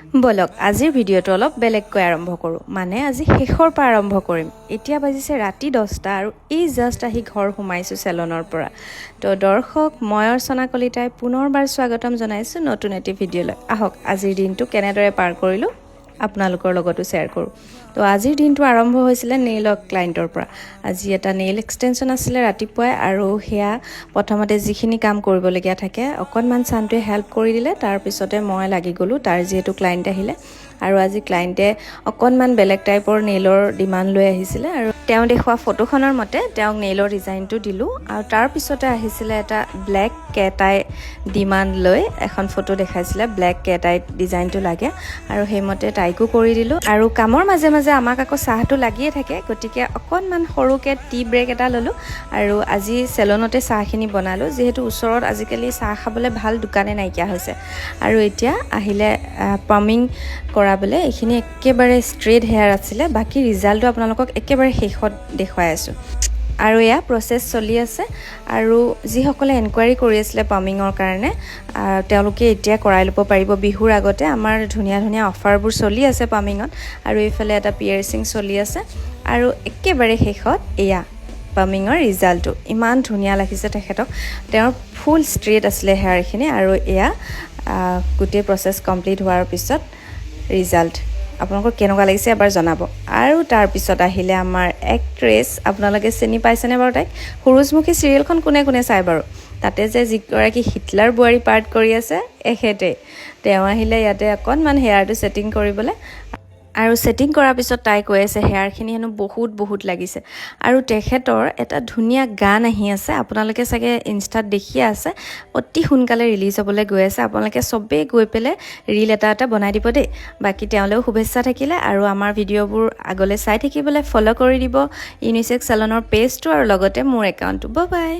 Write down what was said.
বলক আজিৰ ভিডিঅ'টো অলপ বেলেগকৈ আৰম্ভ কৰোঁ মানে আজি শেষৰ পৰা আৰম্ভ কৰিম এতিয়া বাজিছে ৰাতি 10টা আৰু এই জাষ্ট আহি ঘৰ সোমাইছোঁ চেলনৰ পৰা তো দৰ্শক মই অৰ্চনা কলিতাই পুনৰবাৰ স্বাগতম জনাইছোঁ নতুন এটি ভিডিঅ'লৈ আহক আজিৰ দিনটো কেনেদৰে পাৰ কৰিলোঁ আপোনালোকৰ লগতো শ্বেয়াৰ কৰোঁ তো আজিৰ দিনটো আৰম্ভ হৈছিলে নেইল ক্লায়েণ্টৰ পৰা আজি এটা নেইল এক্সটেনশ্যন আছিলে ৰাতিপুৱাই আৰু সেয়া প্ৰথমতে যিখিনি কাম কৰিবলগীয়া থাকে অকণমান চানটোৱে হেল্প কৰি দিলে তাৰপিছতে মই লাগি গ'লোঁ তাৰ যিহেতু ক্লায়েণ্ট আহিলে আৰু আজি ক্লায়েণ্টে অকণমান বেলেগ টাইপৰ নেইলৰ ডিমাণ্ড লৈ আহিছিলে আৰু তেওঁ দেখুওৱা ফটোখনৰ মতে তেওঁক নেইলৰ ডিজাইনটো দিলোঁ আৰু তাৰপিছতে আহিছিলে এটা ব্লেক কেট আই ডিমাণ্ড লৈ এখন ফটো দেখাইছিলে ব্লেক কেট আই ডিজাইনটো লাগে আৰু সেইমতে তাইকো কৰি দিলোঁ আৰু কামৰ মাজে মাজে আমাক আকৌ চাহটো লাগিয়ে থাকে গতিকে অকণমান সৰুকৈ টি ব্ৰেক এটা ল'লোঁ আৰু আজি চেলনতে চাহখিনি বনালোঁ যিহেতু ওচৰত আজিকালি চাহ খাবলৈ ভাল দোকানে নাইকিয়া হৈছে আৰু এতিয়া আহিলে পামিং কৰাবলৈ এইখিনি একেবাৰে ষ্ট্ৰেইট হেয়াৰ আছিলে বাকী ৰিজাল্টটো আপোনালোকক একেবাৰে শেষত দেখুৱাই আছোঁ আৰু এয়া প্ৰচেছ চলি আছে আৰু যিসকলে এনকুৱাৰী কৰি আছিলে পামিঙৰ কাৰণে তেওঁলোকে এতিয়া কৰাই ল'ব পাৰিব বিহুৰ আগতে আমাৰ ধুনীয়া ধুনীয়া অফাৰবোৰ চলি আছে পামিঙত আৰু এইফালে এটা পিয়াৰ্চিং চলি আছে আৰু একেবাৰে শেষত এয়া পামিঙৰ ৰিজাল্টটো ইমান ধুনীয়া লাগিছে তেখেতক তেওঁৰ ফুল ষ্ট্ৰেইট আছিলে হেয়াৰখিনি আৰু এয়া গোটেই প্ৰচেছ কমপ্লিট হোৱাৰ পিছত ৰিজাল্ট আপোনালোকৰ কেনেকুৱা লাগিছে এবাৰ জনাব আৰু তাৰপিছত আহিলে আমাৰ এক্ট্ৰেছ আপোনালোকে চিনি পাইছেনে বাৰু তাইক সুৰুজমুখী চিৰিয়েলখন কোনে কোনে চাই বাৰু তাতে যে যিগৰাকী হিটলাৰ বোৱাৰী পাৰ্ট কৰি আছে এখেতেই তেওঁ আহিলে ইয়াতে অকণমান হেয়াৰটো ছেটিং কৰিবলৈ আৰু ছেটিং কৰাৰ পিছত তাই কৈ আছে হেয়াৰখিনি হেনো বহুত লাগিছে আৰু তেখেতৰ এটা ধুনীয়া গান আহি আছে আপোনালোকে চাগে ইনষ্টাত দেখিয়ে আছে অতি সোনকালে ৰিলিজ হ'বলৈ গৈ আছে আপোনালোকে চবেই গৈ পেলাই ৰীল এটা বনাই দিব দেই বাকী তেওঁলৈও শুভেচ্ছা থাকিলে আৰু আমাৰ ভিডিঅ'বোৰ আগলৈ চাই থাকিবলৈ ফ'ল' কৰি দিব ইউনিচেক্স চেলনৰ পেজটো আৰু লগতে মোৰ একাউণ্টটো বাই